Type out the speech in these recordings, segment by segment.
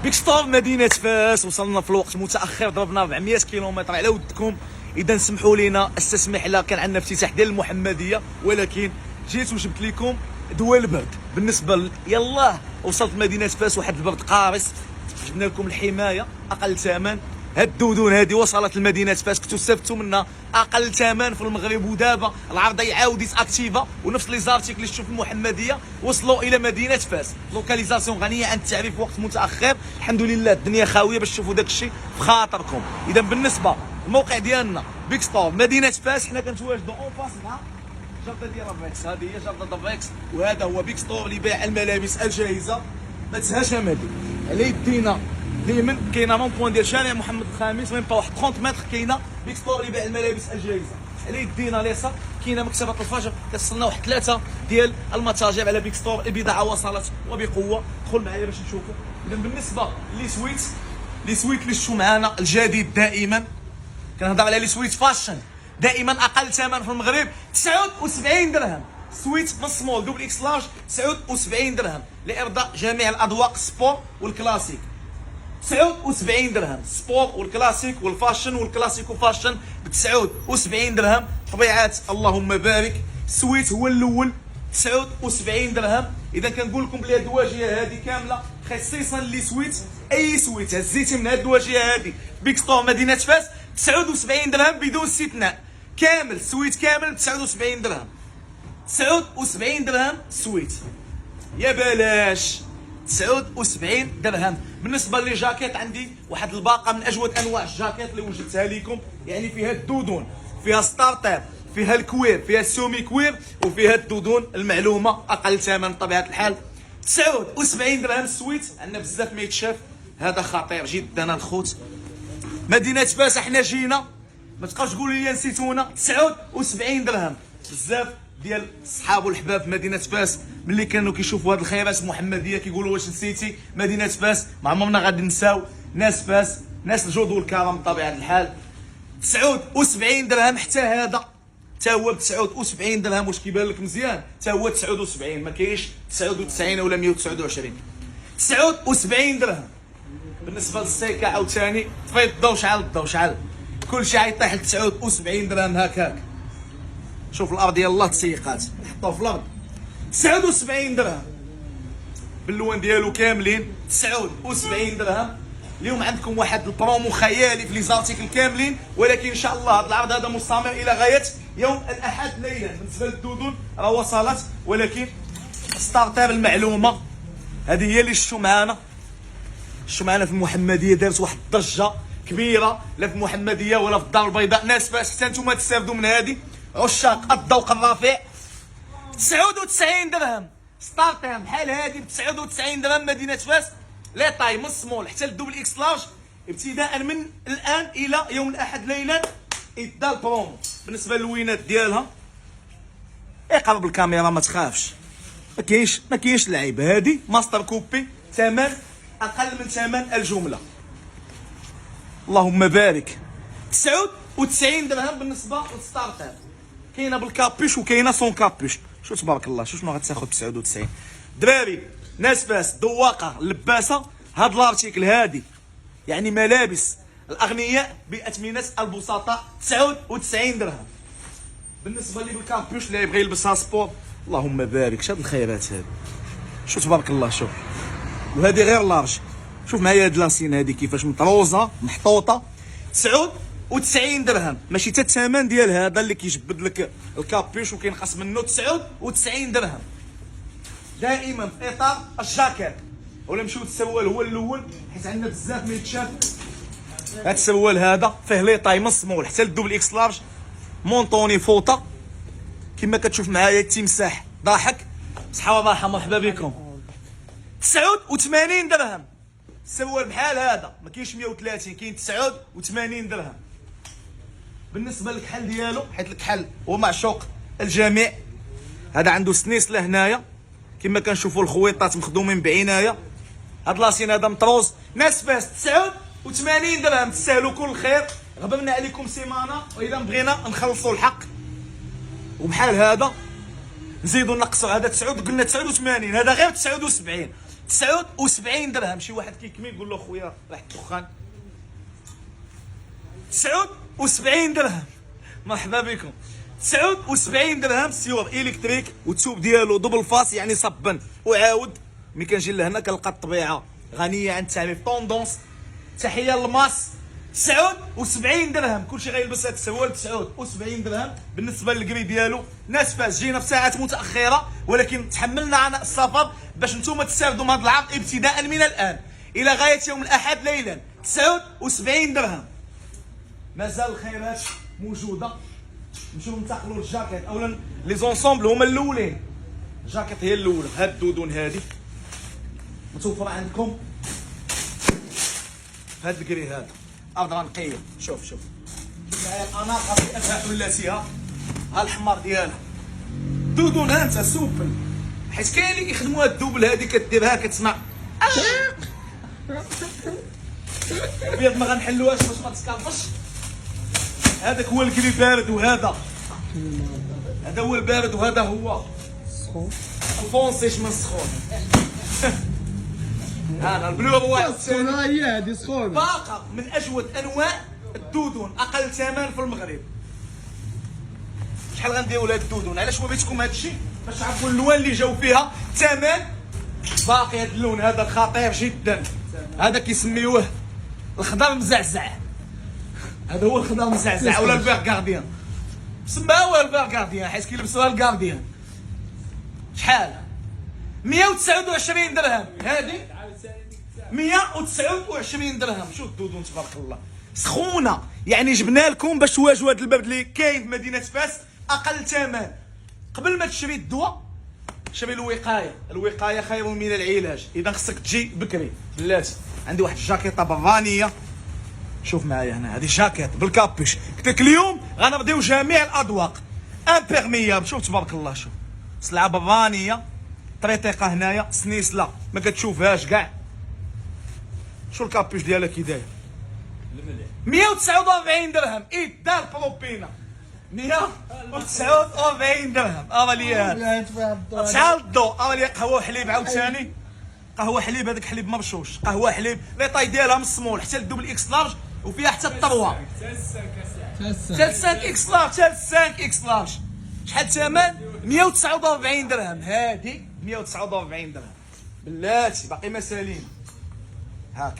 بيك ستور مدينة فاس. وصلنا في الوقت متأخر، ضربنا 400 كيلومتر على ودكم. إذا سمحوا لنا استسمح لها، كان عندنا افتتاح ديال المحمدية ولكن جيت وجبت لكم دواء البرد. بالنسبة يلاه وصلت مدينة فاس، واحد البرد قارس، جبنا لكم الحماية أقل ثمن. هاد الدودون هادي وصلت لمدينة فاس، كنتو استفدتوا منها أقل ثمن في المغرب. ودابا العرض يعاود يتاكتيفا، ونفس لي زارتيكل اللي شفتوا في المحمدية وصلوا إلى مدينة فاس. لوكاليزاسيون غنية عن التعريف، وقت متأخر. الحمد لله الدنيا خاوية باش تشوفوا داك الشيء في خاطركم. إذا بالنسبة الموقع ديالنا بيك ستور مدينة فاس، حنا كنتواجدوا اون فاس مع جردة ديال الريكس. هذه هي جردة الريكس، وهذا هو بيك ستور لبيع الملابس الجاهزة. ما تنساش امادي على يدينا اليمين كاينه رون بوان ديال شارع محمد الخامس، ميم با واحد 30 متر كاينه بيك ستور لبيع الملابس الجاهزه. على يدينا اليسار كاينه مكتبه الفجر، كتصلنا واحد 3 ديال المتاجر على بيك ستور. البضاعه وصلت وبقوه، دخل معايا باش نشوفوا. اذا بالنسبه لي سويت اللي شفتوا معنا الجديد دائما، كنهضر على لي سويت فاشن دائما اقل ثمن في المغرب 79 درهم. سويت من سمول دوبل اكس لارج 79 درهم لارضاء جميع الاذواق، سبور والكلاسيك. 79 درهم سبور والكلاسيك والفاشن والكلاسيك وفاشن ب 79 درهم. طبيعات اللهم بارك. سويت هو الاول 79 درهم. اذا كنقول لكم بلي هذه الواجهه هذه كامله خصيصا لي سويت، اي سويت هزيتي من هذه الواجهه هذه بيك ستور مدينه فاس 79 درهم بدون استثناء. كامل سويت كامل 79 درهم. 79 درهم سويت يا بلاش. 79 درهم. بالنسبه لي جاكيت، عندي واحد الباقه من اجود انواع الجاكيت اللي وجدتها لكم، يعني فيها الدودون، فيها ستارتر، فيها الكوير، فيها السومي كوير، وفيها الدودون المعلومه اقل ثمن بطبيعه الحال. 79 درهم السويت. عندنا بزاف ما يتشاف، هذا خطير جدا الخوت. مدينه فاس احنا جينا، ما تبقاوش تقولوا لي نسيتونا. 79 درهم. بزاف ديال الصحاب والحباب في مدينه فاس ملي كانوا كيشوفوا هاد الخيرات المحمديه كيقولوا واش نسيتي مدينه فاس. ما عمرنا غادي نساو ناس فاس، ناس الجود والكرم بطبيعه الحال. 79 درهم. حتى هذا حتى هو ب 79 درهم. واش كيبان لك مزيان؟ حتى هو 79، ما كاينش 99 ولا 129. 79 درهم. بالنسبه للسيكا عاوتاني طفيت الضو، شعل الضو، شعل كلشي غيطيح ل 79 درهم هكاك. شوف الارض يلاه تسيقات، نحطوه في الارض. 79 درهم باللوان ديالو كاملين. 79 درهم. اليوم عندكم واحد البرومو خيالي في لي زارتيكل كاملين، ولكن ان شاء الله هذا العرض هذا مستمر الى غايه يوم الاحد ليلا. بالنسبه للدودون راه وصلت، ولكن ستارتر المعلومه هذه هي اللي شفتوا معنا. شفتوا معنا في المحمديه، دارت واحد الضجه كبيره، لا في المحمديه ولا في الدار البيضاء. ناس فاس حتى نتوما تستافدوا من هذه عشاق الذوق الرفيع. 99 درهم ستارتر بحال هذه ب 99 درهم. مدينه فاس لي طاي من السمول حتى للدوبل اكس لارج، ابتداء من الان الى يوم الاحد ليلا يبدا البرومو. بالنسبه للوينات ديالها اقرب الكاميرا ما تخافش، ما كاينش لعيب. هذه ماستر كوبي، ثمن اقل من ثمن الجمله. اللهم بارك. 99 درهم بالنسبه للستارتر. كاينه بالكابيش وكاينه سون كابيش. شو تبارك الله، شنو غتاخذ ب 99 دراري. ناس فاس ذواقه لباسه هاد الارتيكل هادي، يعني ملابس الاغنياء باثمنه البسطاء. 99 درهم. بالنسبه لي بالكابيش اللي يبغي يلبسها سبور، اللهم بارك. شاد الخيرات هادي، شو تبارك الله. شوف، وهذه غير لارج. شوف معايا هاد لاسين هادي كيفاش مطروزه محطوطه. 99 درهم. ماشي حتى الثمن ديال هذا اللي كيجبد لك الكابيش وكينقص منه. 99 درهم. دائما في اطار الجاكيت. ولا نمشيو للسروال هو الاول، حيت عندنا بزاف ما يتشاف. هاد السروال هذا فيه لي طاي من سمول حتى للدوبل اكس لارج، مونطوني فوطه كما كتشوف معايا. التمساح ضاحك، صحه وراحه، مرحبا بكم. 89 درهم. السروال بحال هذا ما كاينش 130، كاين 89 درهم. بالنسبه للكحل ديالو، حيت الكحل هو معشوق الجميع، هذا عنده سنيس لهنايا كما كنشوفوا الخويطات مخدومين بعنايه. هاد لاسين هذا مطروز. ناس فاس 89 درهم. تستاهلوا كل خير. غبرنا عليكم سيمانه، واذا بغينا نخلصوا الحق وبحال هذا نزيدوا نقصوا. هذا 9 قلنا 89، هذا غير 79. 79 درهم. شي واحد كيكمل يقول له خويا ريحه الدخان. 79 درهم. مرحبا بكم. 79 درهم سيور الكتريك، والتوب ديالو دبل فاس يعني صبن وعاود. ملي كنجي لهنا كنلقى الطبيعه غنيه عن التعريف طوندونس. تحيه للماس. 79 درهم كلشي غيلبس هاد السروال. 79 درهم. بالنسبه للكري ديالو ناس فاس جينا في ساعات متاخره، ولكن تحملنا عناء السفر باش نتوما تستافدوا من هذا العرض ابتداء من الان الى غايه يوم الاحد ليلا. 79 درهم. مازال الخيرات موجوده. نمشيو ننتقلوا للجاكيت. اولا لي زونسومبل هما الاولين. الجاكيت هي الاولى. هاد الدودون هادي متوفره عندكم. هاد الكري هذا ارض غنقيه. شوف شوف معايا الاناقه في افها حلاتها. ها الحمار ديالها دودون. ها انت سوبل، حيت كاين اللي كيخدموا هاد الدوبل هادي كديرها كتسمع البيض ما غنحلوهاش باش ما تسكرفش. هذاك هو الكري بارد، وهذا هذا هو البارد، وهذا هو السخون. الفونسيش من السخون. هذا البلو واحد السخونه هي هذه سخونه. باقه من اجود انواع الدودون، اقل ثمن في المغرب. شحال غنديروا لهاد الدودون؟ علاش وريتكم هاد الشيء؟ باش تعرفوا الالوان اللي جاو فيها. ثمن باقي. هاد اللون هذا خطير جدا. هذا كيسميوه الخضر مزعزع. هذا هو الخضر مزعزع ولا الفير غارديان. سماوه الفير غارديان حيت كيلبسوها الغارديان. شحال؟ 129 درهم. هذه 129 درهم. شوف الدودون تبارك الله سخونه. يعني جبنا لكم باش تواجهوا هذا البرد اللي كاين في مدينه فاس. اقل ثمن. قبل ما تشري الدواء شري الوقايه. الوقايه خير من العلاج. اذا خصك تجي بكري. بلاتي عندي واحد الجاكيطه برانيه. شوف معايا هنا هذه جاكيط بالكابيش. قلت لك اليوم غنرضيو جميع الاذواق. امبيرميابل. شوف تبارك الله. شوف سلعه برانيه. طريطيقه هنايا سنيسله ما كتشوفهاش كاع. شو الكابيش ديالها كي داير؟ 149 درهم. ايد دار بروبينا. 149 درهم. لي هذا شحال الضوء. لي قهوه وحليب عاوتاني. قهوه حليب. هذاك حليب مرشوش. قهوه حليب لي طاي ديالها من السمول حتى الدوبل اكس لارج، وفيها حتى الطروه. حتى 5 اكس لارج. حتى 5 اكس لارج. شحال الثمن؟ 149 درهم. هذه 149 درهم. بلاتي باقي ما سالين. هاك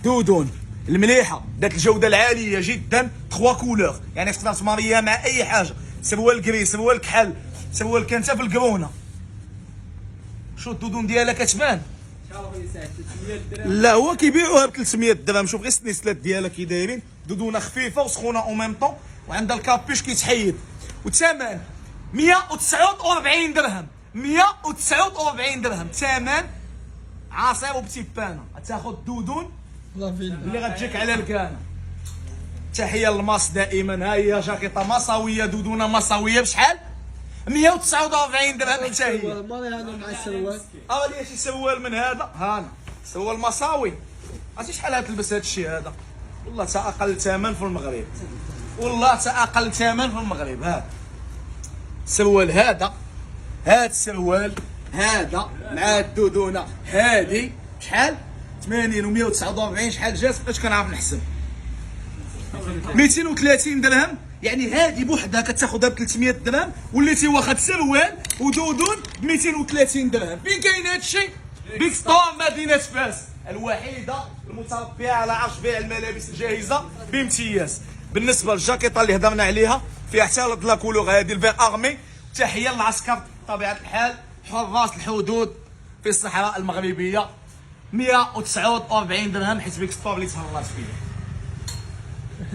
دودون المليحه ذات الجوده العاليه جدا. 3 كولور يعني تقدر تماريها مع اي حاجه. سروال كري، سروال كحل، سروال كنتا في الكرونه. شو الدودون ديالها كتبان. لا هو كيبيعوها ب 300 درهم. شوف غير السنيسلات ديالها كي دايرين. دودونه خفيفه وسخونه او ميم طون، وعندها الكابيش كيتحيد. والثمن 149 درهم. 149 درهم. ثمن عصير وبتي بانا. تاخذ دودون اللي غتجيك على الكانه. تحيه للماس دائما. ها هي جاكيطه مصاويه، دودونه مصاويه بشحال؟ 149 درهم حتى هي. مع السروال. لي شي سروال من هذا. هانا سروال مصاوي. عرفتي شحال تلبس هذا الشيء هذا؟ والله تا اقل ثمن في المغرب. والله تا اقل ثمن في المغرب. هذا السروال هذا. هذا السروال هذا مع الدودونه هذه شحال؟ 80 و 149. شحال جات؟ باش كنعرف نحسب. 230 درهم. يعني هذه بوحدها كتاخذها ب 300 درهم، وليتي واخد سروال ودودون ب 230 درهم. فين كاين هذا الشيء؟ بيك ستور مدينه فاس الوحيده المتربعه على عرش بيع الملابس الجاهزه بامتياز. بالنسبه للجاكيطه اللي هضرنا عليها فيها حتى لا كولور هذه الفيغ ارمي. تحيه للعسكر بطبيعه الحال، حراس الحدود في الصحراء المغربيه. 149 درهم حيت بيك ستور اللي تهرات فيه.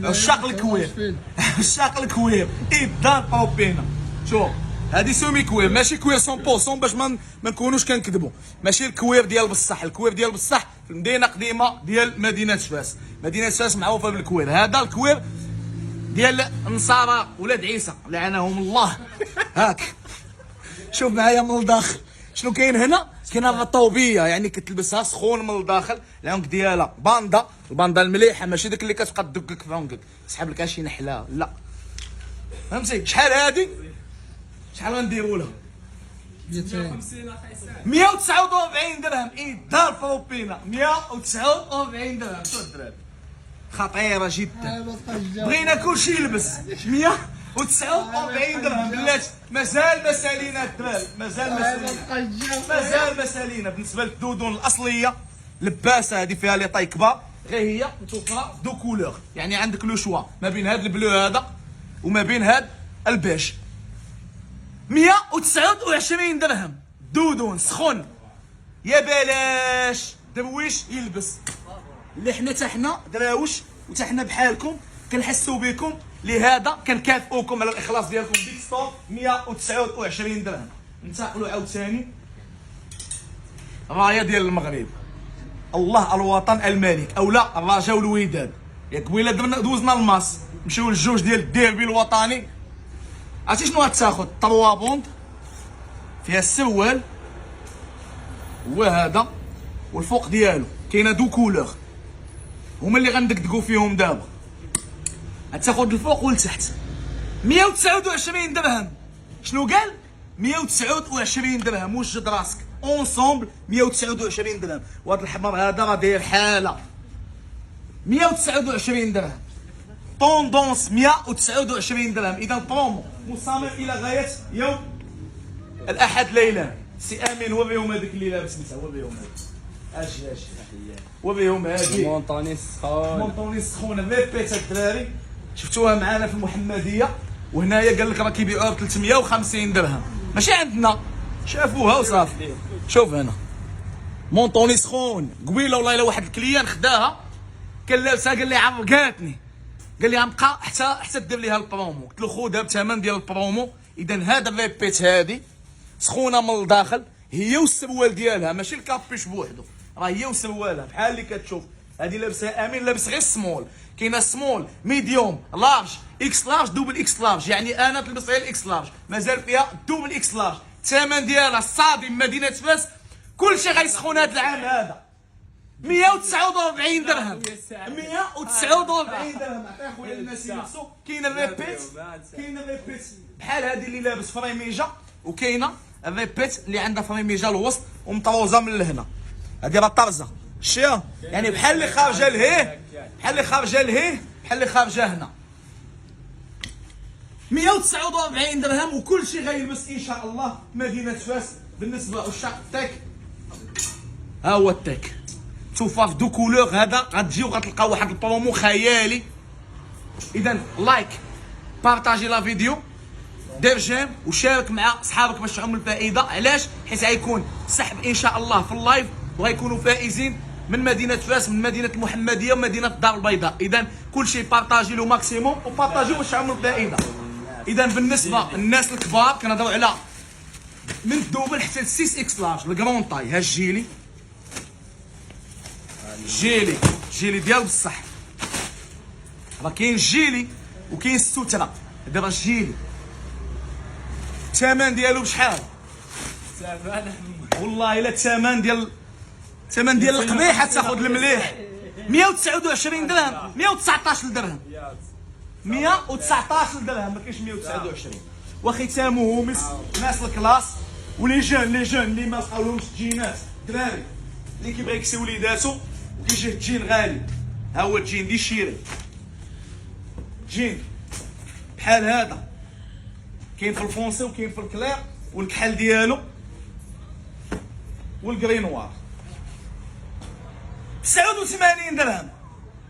عشاق الكوير. عشاق الكوير. ايدان بروبينا. شوف هذه سومي كوير ماشي كوير 100% باش ما نكونوش كنكذبوا. ماشي الكوير ديال بصح. الكوير ديال بصح في المدينه قديمه ديال مدينه فاس. مدينه فاس معروفه بالكوير. هذا الكوير ديال النصارى ولاد عيسى لعنهم الله. هاك شوف معايا من الداخل شنو كاين هنا. كاينه الرطوبيه يعني كتلبسها سخون من الداخل. العنق ديالها باندا. الباندا المليحه ماشي داك اللي كتبقى تدق لك في عنقك تسحب لك شي نحله. لا فهمتي. شحال هادي؟ شحال غنديروا لها؟ 200 149 درهم. دار فوبينا 149 درهم. شو الدراري خطيره جدا. بغينا كلشي يلبس 149 درهم. بلاتي مازال ما سالينا الدراري، مازال ما سالينا. بالنسبه للدودون الاصليه لباسه هذه فيها لي طاي كبار، غير هي متوفره دو كولور، يعني عندك لو شوا ما بين هذا البلو هذا وما بين هذا البيج. 129 درهم دودون سخون يا بلاش. درويش يلبس اللي حنا تا حنا دراوش وتا حنا بحالكم كنحسوا بكم، لهذا كنكافئوكم على الاخلاص ديالكم. بيك ستور 129 درهم. ننتقلوا عاوتاني رايه ديال المغرب، الله الوطن الملك، او لا الرجاء والوداد. يا قبيله دوزنا الماس نمشيو للجوج ديال الديربي الوطني. عرفتي شنو غتاخذ؟ 3 بوند فيها السوال هو هذا والفوق ديالو كاينه دو كولور هما اللي غندقدقوا فيهم دابا. غتاخذ الفوق والتحت. 129 درهم. شنو قال؟ 129 درهم. وجد راسك اونصومبل 129 درهم. وهذا الحمر هذا راه داير حاله 129 درهم. طوندونس 129 درهم. اذا برومو مستمر الى غايه يوم الاحد ليلا. سي امين هو بهم هذيك اللي لابس انت، هو بهم هذيك اجي هو بهم هذيك مونطوني سخون. مونطوني سخونه ريبيت الدراري. شفتوها معنا في المحمديه، وهنايا قال لك راه كيبيعوها ب 350 درهم، ماشي عندنا، شافوها وصافي. شوف هنا مونطوني سخون. قبيله والله الا واحد الكليان خداها كان لابسها قال لي عرقاتني، قال لي غنبقى حتى دير ليها البرومو. قلت له خذها بثمن ديال البرومو. اذا هذا الريبيت هذه سخونه من الداخل، هي والسروال ديالها ماشي الكابيش بوحدو، راه هي وسروالها بحال اللي كتشوف. هذه لابسها امين، لابس غير سمول. كاينه سمول ميديوم لارج اكس لارج دوبل اكس لارج، يعني انا تلبس غير الاكس لارج، مازال فيها دوبل اكس لارج. الثمن ديالها صادم مدينه فاس. كلشي غيسخون هذا العام هذا 149 درهم. 149 درهم. عطيه خويا الناس يلبسوا. كاين الريبيت، كاين الريبيت بحال هذه اللي لابس فريميجا، وكاينه الريبيت اللي عندها فريميجا الوسط ومطروزه من لهنا. هذه راه طرزه شتيها، يعني بحال اللي خارجه لهيه، بحال اللي خارجه لهيه، بحال اللي خارجه هنا. 149 درهم. وكل شيء غيلبس ان شاء الله مدينه فاس. بالنسبه للشاق التاك، ها هو التاك توفى في دو كولور. هذا غتجيو غتلقاو واحد البرومو خيالي. اذا لايك، بارطاجي لا فيديو، دير جيم وشارك مع صحابك باش تعم الفائده. علاش؟ حيت غيكون سحب ان شاء الله في اللايف، وغيكونوا فائزين من مدينه فاس، من مدينه المحمديه ومدينه الدار البيضاء. اذا كل شيء بارطاجي له ماكسيموم، وبارطاجيو باش تعملوا الفائده. اذا بالنسبه للناس الكبار كنهضروا على من الدوبل حتى ل 6 اكس لارج الكرون طاي. ها الجيلي، جيلي ديال بصح. راه كاين الجيلي وكاين الستره. هذا راه الجيلي. الثمن ديالو بشحال؟ والله الا الثمن ديال القبيحه تاخذ المليح. 129 درهم. 119 درهم. 119 درهم، ما كاينش 129. وختامه مسك ناس الكلاس ولي جون اللي ما لقاولهمش الجينات، دراري اللي كيبغي يكسي وليداتو وكيجيه الجين غالي. ها هو الجين دي شيري، جين بحال هذا، كاين في الفونسي وكاين في الكلير، والكحل ديالو والكري نوار. 89 درهم.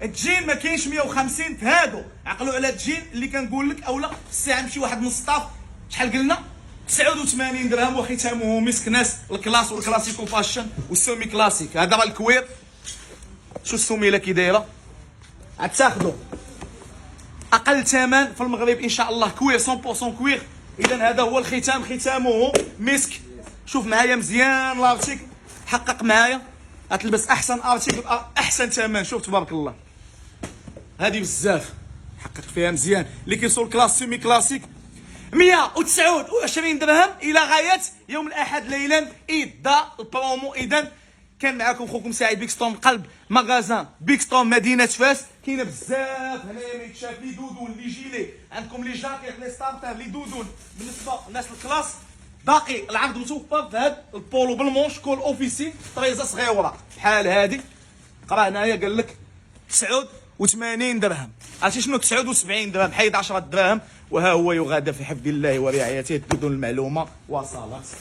الجين ما كاينش 150 في هادو. عقلوا على الجين اللي كنقول لك، اولا الساعه نمشي واحد نص طاف. شحال قلنا؟ 89 درهم. وختامه مسك ناس الكلاس والكلاسيكو فاشن والسومي كلاسيك. هذا راه الكوير. شو السميله كي دايره؟ غتاخذوا اقل ثمن في المغرب ان شاء الله، كوير 100% كوير. اذا هذا هو الختام، ختامه مسك. شوف معايا مزيان لارتيك، حقق معايا غتلبس احسن ارتيكل احسن ثمن. شوف تبارك الله، هذه بزاف حقق فيها مزيان. اللي كيوصل كلاس سيمي كلاسيك 129 درهم الى غايه يوم الاحد ليلا. اذا البرومو. اذا كان معكم خوكم سعيد بيك ستور من قلب مغازان بيك ستور مدينه فاس. كاينه بزاف هنايا ما يتشاف، لي دودون، لي جيلي، عندكم لي جاكيت، لي ستارتر، لي دودون. بالنسبه للناس الكلاس باقي العرض متوفر في هذا البولو بالمونش كول اوفيسي طريزه صغيره بحال هذه. قرا هنايا قال لك 89 درهم. عرفتي شنو 79 درهم؟ حيد 10 دراهم. وها هو يغادر في حفظ الله ورعايته بدون المعلومه. وصلت.